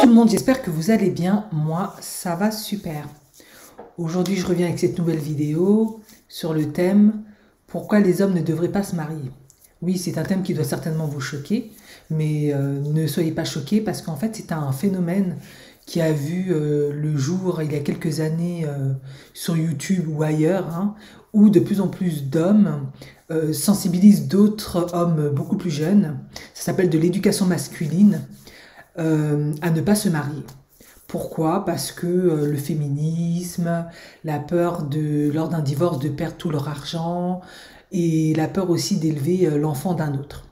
tout le monde, j'espère que vous allez bien. Moi, ça va super. Aujourd'hui, je reviens avec cette nouvelle vidéo sur le thème pourquoi les hommes ne devraient pas se marier. Oui, c'est un thème qui doit certainement vous choquer, mais ne soyez pas choqués parce qu'en fait, c'est un phénomène qui a vu le jour il y a quelques années sur YouTube ou ailleurs, hein, où de plus en plus d'hommes sensibilisent d'autres hommes beaucoup plus jeunes. Ça s'appelle de l'éducation masculine à ne pas se marier. Pourquoi? Parce que le féminisme, la peur de, lors d'un divorce de perdre tout leur argent et la peur aussi d'élever l'enfant d'un autre.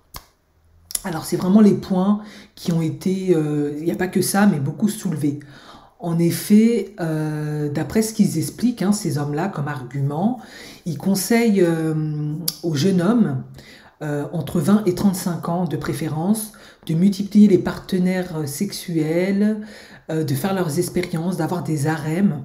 Alors c'est vraiment les points qui ont été, il n'y a pas que ça, mais beaucoup soulevés. En effet, d'après ce qu'ils expliquent, hein, ces hommes-là, comme argument, ils conseillent aux jeunes hommes entre 20 et 35 ans de préférence, de multiplier les partenaires sexuels, de faire leurs expériences, d'avoir des harems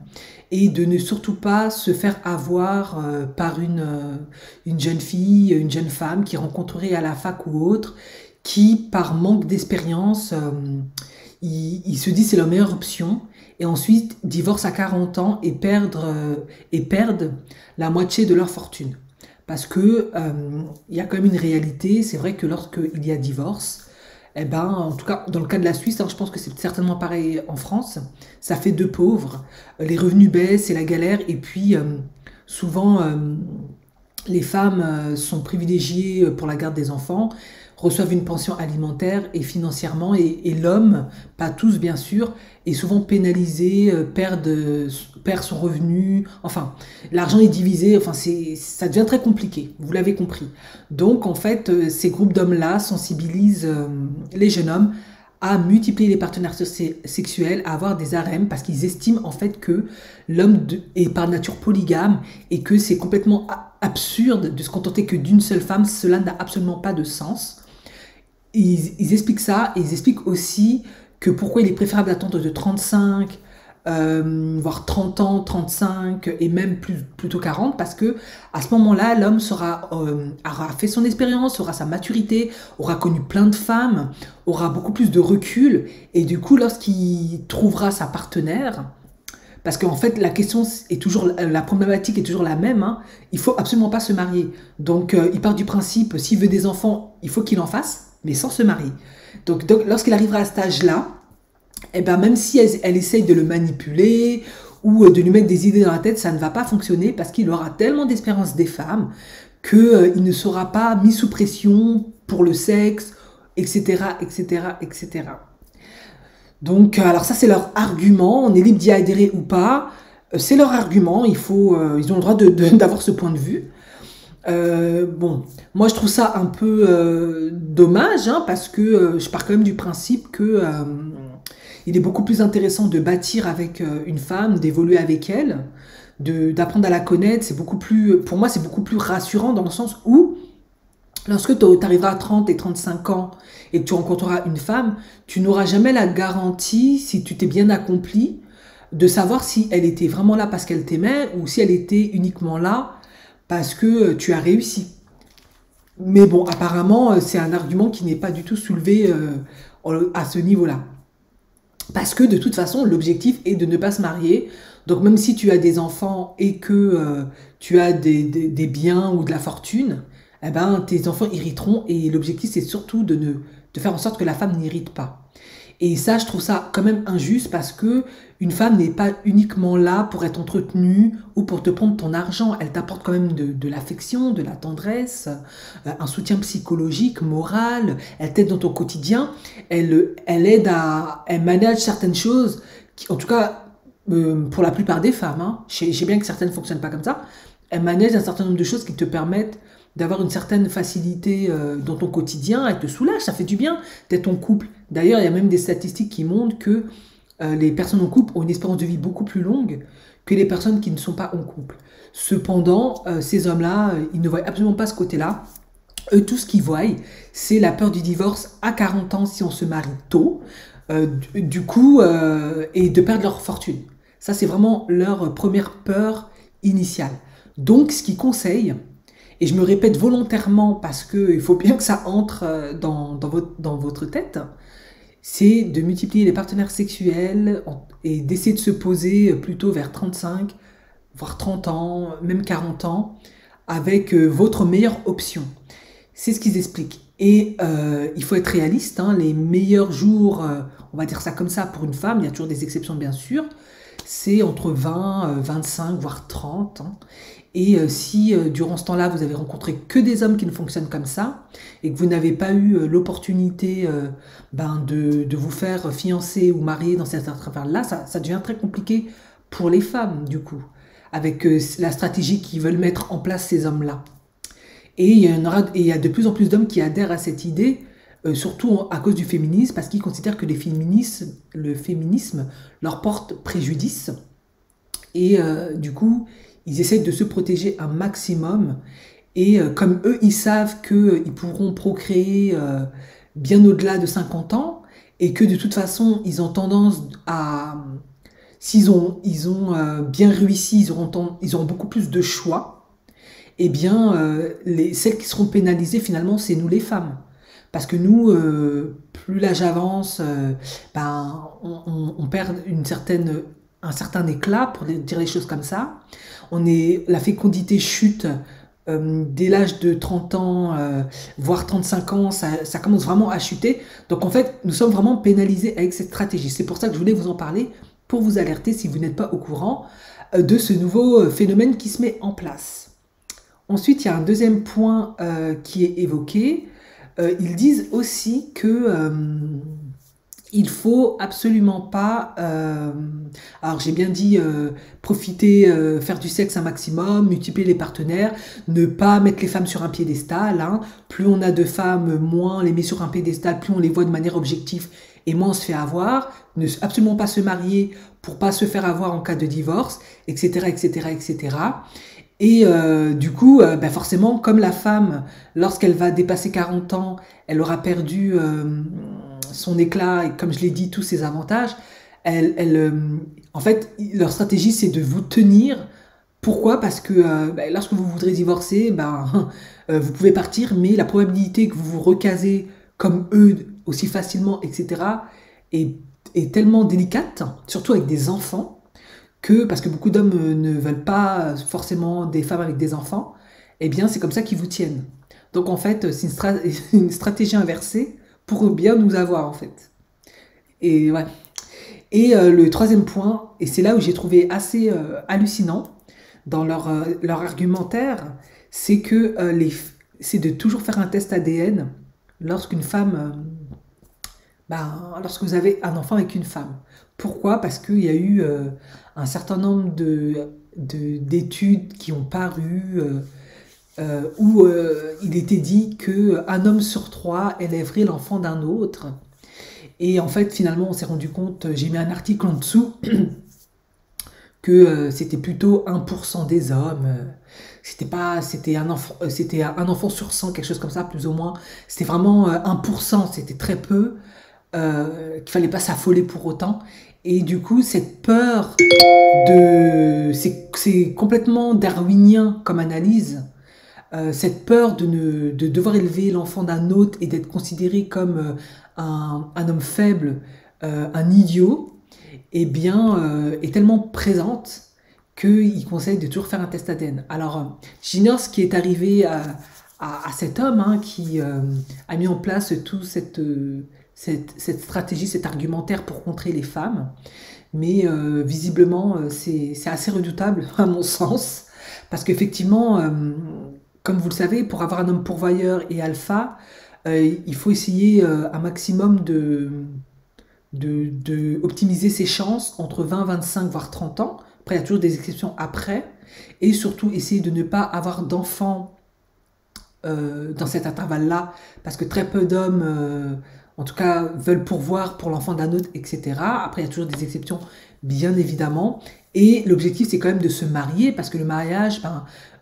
et de ne surtout pas se faire avoir par une jeune fille, une jeune femme qui rencontrerait à la fac ou autre, qui par manque d'expérience, ils se disent c'est leur meilleure option et ensuite divorcent à 40 ans et perdent la moitié de leur fortune. Parce que il y a quand même une réalité, c'est vrai que lorsqu'il y a divorce, eh ben, en tout cas dans le cas de la Suisse, alors je pense que c'est certainement pareil en France, ça fait deux pauvres, les revenus baissent, c'est la galère, et puis souvent les femmes sont privilégiées pour la garde des enfants, reçoivent une pension alimentaire et financièrement, et l'homme, pas tous bien sûr, est souvent pénalisé, perd son revenu, enfin, l'argent est divisé, enfin, ça devient très compliqué, vous l'avez compris. Donc, en fait, ces groupes d'hommes-là sensibilisent les jeunes hommes à multiplier les partenaires sexuels, à avoir des harems, parce qu'ils estiment en fait que l'homme est par nature polygame et que c'est complètement absurde de se contenter que d'une seule femme, cela n'a absolument pas de sens. Ils expliquent ça et ils expliquent aussi que pourquoi il est préférable d'attendre de 35, voire 30 ans, 35 et même plutôt 40 parce que à ce moment-là, l'homme aura fait son expérience, aura sa maturité, aura connu plein de femmes, aura beaucoup plus de recul et du coup, lorsqu'il trouvera sa partenaire, parce qu'en fait, la problématique est toujours la même, hein, il faut absolument pas se marier. Donc, il part du principe, s'il veut des enfants, il faut qu'il en fasse, mais sans se marier. Donc lorsqu'il arrivera à cet âge-là, eh ben, même si elle essaye de le manipuler ou de lui mettre des idées dans la tête, ça ne va pas fonctionner parce qu'il aura tellement d'expérience des femmes qu'il ne sera pas mis sous pression pour le sexe, etc., etc., etc. Donc, alors ça, c'est leur argument. On est libre d'y adhérer ou pas. C'est leur argument. Ils ont le droit d'avoir ce point de vue. Bon, moi je trouve ça un peu dommage hein, parce que je pars quand même du principe que il est beaucoup plus intéressant de bâtir avec une femme, d'évoluer avec elle, d'apprendre à la connaître. Pour moi, c'est beaucoup plus rassurant dans le sens où lorsque tu arriveras à 30 et 35 ans et que tu rencontreras une femme, tu n'auras jamais la garantie, si tu t'es bien accompli, de savoir si elle était vraiment là parce qu'elle t'aimait ou si elle était uniquement là parce que tu as réussi. Mais bon, apparemment, c'est un argument qui n'est pas du tout soulevé à ce niveau-là. Parce que de toute façon, l'objectif est de ne pas se marier. Donc même si tu as des enfants et que tu as des biens ou de la fortune, eh ben, tes enfants hériteront et l'objectif c'est surtout de faire en sorte que la femme n'hérite pas. Et ça, je trouve ça quand même injuste parce que une femme n'est pas uniquement là pour être entretenue ou pour te prendre ton argent. Elle t'apporte quand même de l'affection, de la tendresse, un soutien psychologique, moral. Elle t'aide dans ton quotidien. Elle manage certaines choses qui, en tout cas, pour la plupart des femmes, hein, je sais bien que certaines ne fonctionnent pas comme ça. Elle manage un certain nombre de choses qui te permettent d'avoir une certaine facilité dans ton quotidien, elle te soulage, ça fait du bien d'être en couple. D'ailleurs, il y a même des statistiques qui montrent que les personnes en couple ont une espérance de vie beaucoup plus longue que les personnes qui ne sont pas en couple. Cependant, ces hommes-là, ils ne voient absolument pas ce côté-là. Eux, tout ce qu'ils voient, c'est la peur du divorce à 40 ans si on se marie tôt, et de perdre leur fortune. Ça, c'est vraiment leur première peur initiale. Donc, ce qu'ils conseillent, et je me répète volontairement parce qu'il faut bien que ça entre dans votre tête, c'est de multiplier les partenaires sexuels et d'essayer de se poser plutôt vers 35, voire 30 ans, même 40 ans, avec votre meilleure option. C'est ce qu'ils expliquent. Et il faut être réaliste, hein, les meilleurs jours, on va dire ça comme ça, pour une femme, il y a toujours des exceptions bien sûr, c'est entre 20, 25, voire 30. Hein. Et si durant ce temps-là, vous avez rencontré que des hommes qui ne fonctionnent comme ça, et que vous n'avez pas eu l'opportunité de vous faire fiancer ou marier dans cette intervalle-là, ça devient très compliqué pour les femmes, du coup, avec la stratégie qu'ils veulent mettre en place ces hommes-là. Et il y a de plus en plus d'hommes qui adhèrent à cette idée, surtout à cause du féminisme, parce qu'ils considèrent que le féminisme leur porte préjudice. Et du coup, ils essaient de se protéger un maximum. Et comme eux, ils savent qu'ils pourront procréer bien au-delà de 50 ans, et que de toute façon, ils ont tendance à... S'ils ont bien réussi, ils auront beaucoup plus de choix. Eh bien, celles qui seront pénalisées, finalement, c'est nous les femmes. Parce que nous, plus l'âge avance, on perd un certain éclat, pour dire les choses comme ça. La fécondité chute dès l'âge de 30 ans, voire 35 ans, ça commence vraiment à chuter. Donc en fait, nous sommes vraiment pénalisés avec cette stratégie. C'est pour ça que je voulais vous en parler, pour vous alerter si vous n'êtes pas au courant de ce nouveau phénomène qui se met en place. Ensuite, il y a un deuxième point qui est évoqué. Ils disent aussi que il faut absolument pas, alors j'ai bien dit profiter, faire du sexe un maximum, multiplier les partenaires, ne pas mettre les femmes sur un piédestal. Hein. Plus on a de femmes, moins on les met sur un piédestal, plus on les voit de manière objective et moins on se fait avoir. Ne absolument pas se marier pour pas se faire avoir en cas de divorce, etc., etc., etc. Et du coup, forcément, comme la femme, lorsqu'elle va dépasser 40 ans, elle aura perdu son éclat et, comme je l'ai dit, tous ses avantages. En fait, leur stratégie, c'est de vous tenir. Pourquoi? Parce que lorsque vous voudrez divorcer, vous pouvez partir, mais la probabilité que vous vous recasez comme eux aussi facilement, etc., est, est tellement délicate, surtout avec des enfants, parce que beaucoup d'hommes ne veulent pas forcément des femmes avec des enfants, eh bien c'est comme ça qu'ils vous tiennent. Donc en fait, c'est une stratégie inversée pour bien nous avoir en fait. Et ouais. Et le troisième point, et c'est là où j'ai trouvé assez hallucinant dans leur argumentaire, c'est que c'est de toujours faire un test ADN lorsqu'une femme lorsque vous avez un enfant avec une femme. Pourquoi? Parce qu'il y a eu un certain nombre d'études qui ont paru où il était dit qu'un homme sur trois élèverait l'enfant d'un autre. Et en fait, finalement, on s'est rendu compte, j'ai mis un article en dessous, que c'était plutôt 1% des hommes. C'était un enfant sur 100, quelque chose comme ça, plus ou moins. C'était vraiment 1%, c'était très peu. Qu'il fallait pas s'affoler pour autant. Et du coup, cette peur c'est complètement darwinien comme analyse. Cette peur de devoir élever l'enfant d'un autre et d'être considéré comme un homme faible, un idiot, eh bien, est tellement présente qu'il conseille de toujours faire un test ADN. Alors, j'ignore ce qui est arrivé à cet homme hein, qui a mis en place toute cette stratégie, cet argumentaire pour contrer les femmes. Mais visiblement, c'est assez redoutable à mon sens. Parce qu'effectivement, comme vous le savez, pour avoir un homme pourvoyeur et alpha, il faut essayer un maximum de optimiser ses chances entre 20, 25, voire 30 ans. Après, il y a toujours des exceptions après. Et surtout, essayer de ne pas avoir d'enfants dans cet intervalle-là, parce que très peu d'hommes, en tout cas, veulent pourvoir pour l'enfant d'un autre, etc. Après, il y a toujours des exceptions, bien évidemment. Et l'objectif, c'est quand même de se marier, parce que le mariage,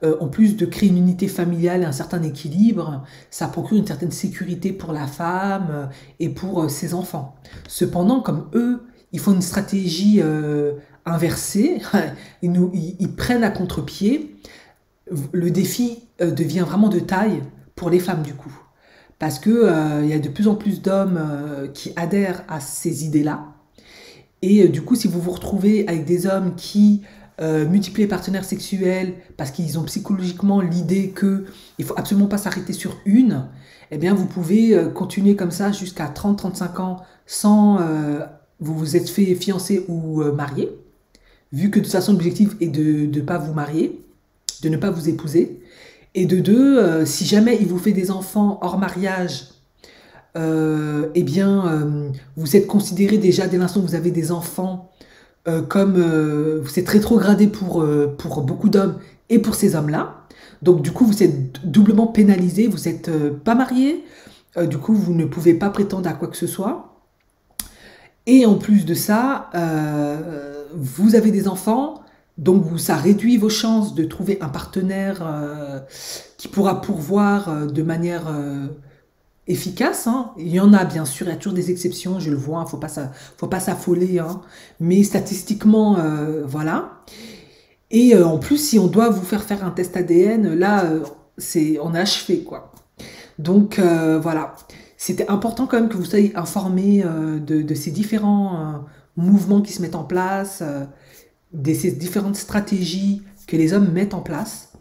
en plus de créer une unité familiale et un certain équilibre, ça procure une certaine sécurité pour la femme et pour ses enfants. Cependant, comme eux, ils font une stratégie inversée, ils prennent à contre-pied, le défi devient vraiment de taille pour les femmes du coup. parce que il y a de plus en plus d'hommes qui adhèrent à ces idées-là. Et du coup, si vous vous retrouvez avec des hommes qui multiplient les partenaires sexuels parce qu'ils ont psychologiquement l'idée qu'il ne faut absolument pas s'arrêter sur une, eh bien, vous pouvez continuer comme ça jusqu'à 30-35 ans sans vous vous êtes fait fiancer ou marier, vu que de toute façon l'objectif est de ne pas vous marier, de ne pas vous épouser. Et de deux, si jamais il vous fait des enfants hors mariage, eh bien, vous êtes considéré déjà dès l'instant où vous avez des enfants comme vous êtes rétrogradé pour beaucoup d'hommes et pour ces hommes-là. Donc du coup, vous êtes doublement pénalisé, vous n'êtes pas marié, du coup, vous ne pouvez pas prétendre à quoi que ce soit. Et en plus de ça, vous avez des enfants, donc ça réduit vos chances de trouver un partenaire qui pourra pourvoir de manière efficace, hein. Il y en a bien sûr, il y a toujours des exceptions, je le vois, faut pas s'affoler, hein. Mais statistiquement, voilà. Et en plus, si on doit vous faire un test ADN, là, on est achevé, quoi. Donc voilà, c'était important quand même que vous soyez informés de ces différents mouvements qui se mettent en place, de ces différentes stratégies que les hommes mettent en place.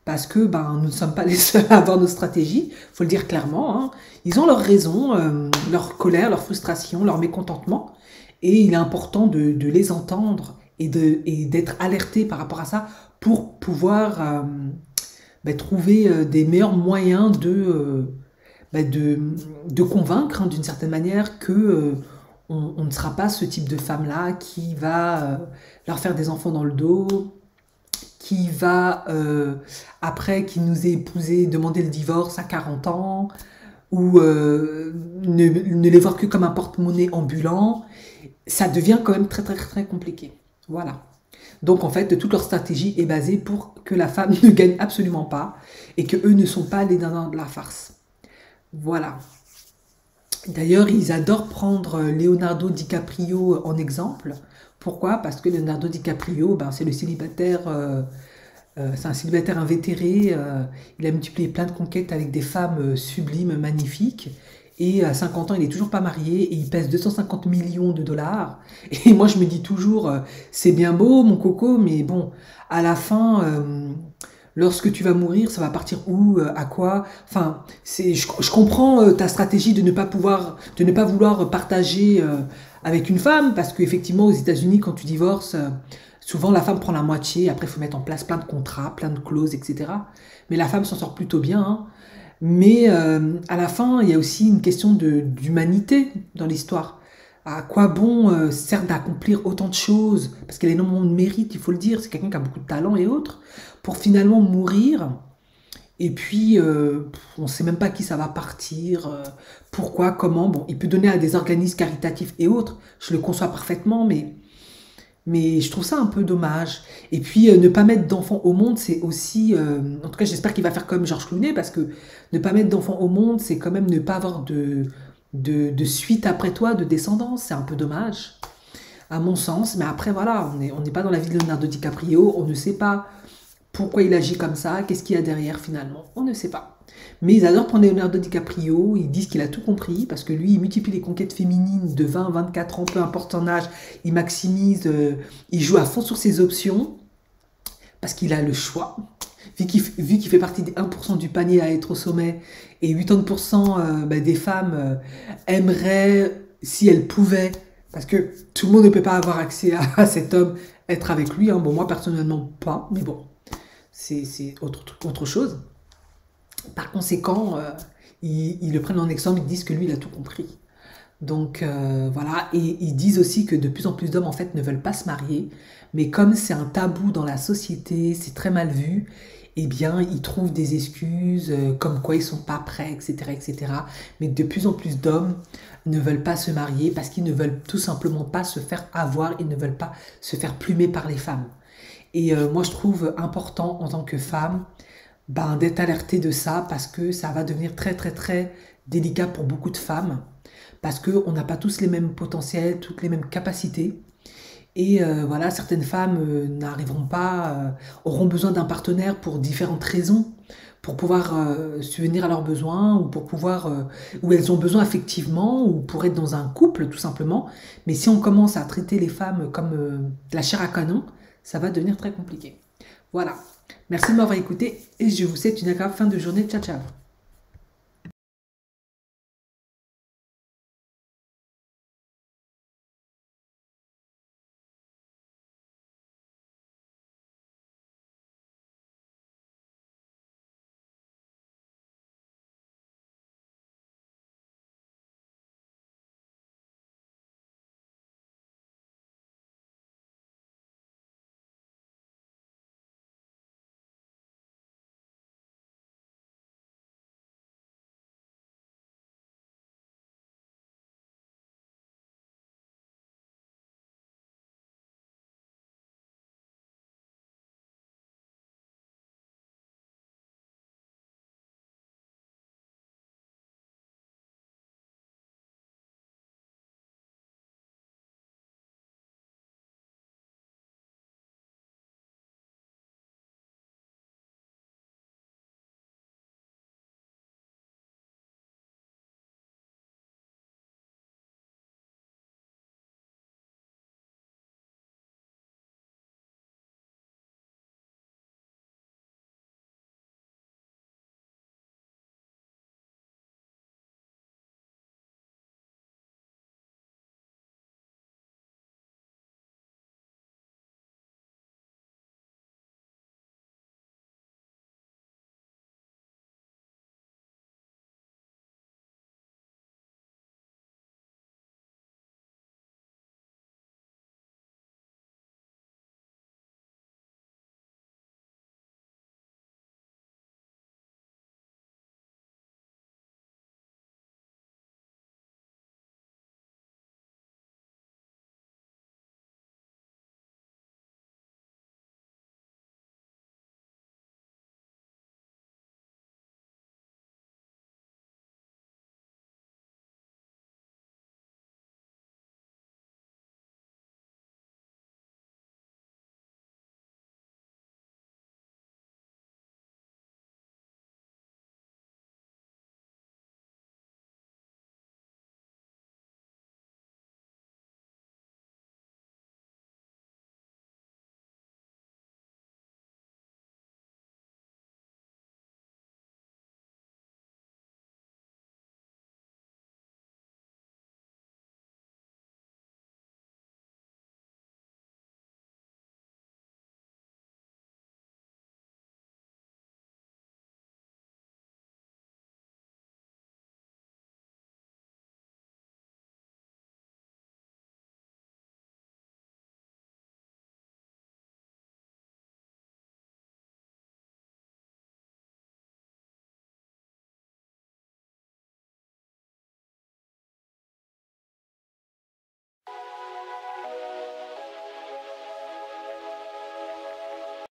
Parce que ben, nous ne sommes pas les seuls à avoir nos stratégies, il faut le dire clairement, hein. Ils ont leurs raisons, leur colère, leur frustration, leur mécontentement. Et il est important de les entendre et d'être alerté par rapport à ça pour pouvoir trouver des meilleurs moyens de convaincre, hein, d'une certaine manière que on ne sera pas ce type de femme-là qui va leur faire des enfants dans le dos, qui va, après qu'il nous ait épousés, demander le divorce à 40 ans, ou ne les voir que comme un porte-monnaie ambulant. Ça devient quand même très très très compliqué. Voilà. Donc en fait, toute leur stratégie est basée pour que la femme ne gagne absolument pas et que eux ne sont pas les dindons de la farce. Voilà. D'ailleurs, ils adorent prendre Leonardo DiCaprio en exemple. Pourquoi? Parce que Leonardo DiCaprio, ben, c'est le célibataire, c'est un célibataire invétéré. Il a multiplié plein de conquêtes avec des femmes sublimes, magnifiques. Et à 50 ans, il n'est toujours pas marié et il pèse 250 millions de dollars. Et moi, je me dis toujours, c'est bien beau, mon coco, mais bon, à la fin, lorsque tu vas mourir, ça va partir où, à quoi? Enfin, je comprends ta stratégie de ne pas pouvoir, de ne pas vouloir partager avec une femme, parce qu'effectivement, aux États-Unis, quand tu divorces, souvent la femme prend la moitié. Après, il faut mettre en place plein de contrats, plein de clauses, etc. Mais la femme s'en sort plutôt bien, hein. Mais à la fin, il y a aussi une question d'humanité dans l'histoire. À quoi bon, certes, d'accomplir autant de choses, parce qu'elle a énormément de mérite, il faut le dire, c'est quelqu'un qui a beaucoup de talent et autres, pour finalement mourir, et puis on ne sait même pas qui ça va partir, pourquoi, comment. Bon, il peut donner à des organismes caritatifs et autres, je le conçois parfaitement, mais je trouve ça un peu dommage. Et puis, ne pas mettre d'enfants au monde, c'est aussi... en tout cas, j'espère qu'il va faire comme Georges Clooney, parce que ne pas mettre d'enfants au monde, c'est quand même ne pas avoir de suite après toi, de descendance. C'est un peu dommage, à mon sens. Mais après, voilà, on n'est pas dans la vie de Leonardo DiCaprio. On ne sait pas pourquoi il agit comme ça, qu'est-ce qu'il y a derrière finalement. On ne sait pas. Mais ils adorent prendre Leonardo DiCaprio, ils disent qu'il a tout compris, parce que lui, il multiplie les conquêtes féminines de 20, 24 ans, peu importe son âge, il maximise, il joue à fond sur ses options, parce qu'il a le choix. Vu qu'il fait partie des 1% du panier à être au sommet, et 80% des femmes aimeraient, si elles pouvaient, parce que tout le monde ne peut pas avoir accès à cet homme, être avec lui, hein. Bon, moi personnellement pas, mais bon, c'est autre chose. Par conséquent, ils le prennent en exemple, ils disent que lui, il a tout compris. Donc voilà, et ils disent aussi que de plus en plus d'hommes en fait ne veulent pas se marier, mais comme c'est un tabou dans la société, c'est très mal vu, eh bien ils trouvent des excuses comme quoi ils sont pas prêts, etc., etc. Mais de plus en plus d'hommes ne veulent pas se marier parce qu'ils ne veulent tout simplement pas se faire avoir, ils ne veulent pas se faire plumer par les femmes. Et moi je trouve important en tant que femme ben, d'être alerté de ça parce que ça va devenir très très très délicat pour beaucoup de femmes parce qu'on n'a pas tous les mêmes potentiels, toutes les mêmes capacités. Et voilà, certaines femmes n'arriveront pas, auront besoin d'un partenaire pour différentes raisons, pour pouvoir subvenir à leurs besoins ou pour pouvoir, où elles ont besoin affectivement ou pour être dans un couple tout simplement. Mais si on commence à traiter les femmes comme de la chair à canon, ça va devenir très compliqué. Voilà. Merci de m'avoir écouté et je vous souhaite une agréable fin de journée. Ciao, ciao.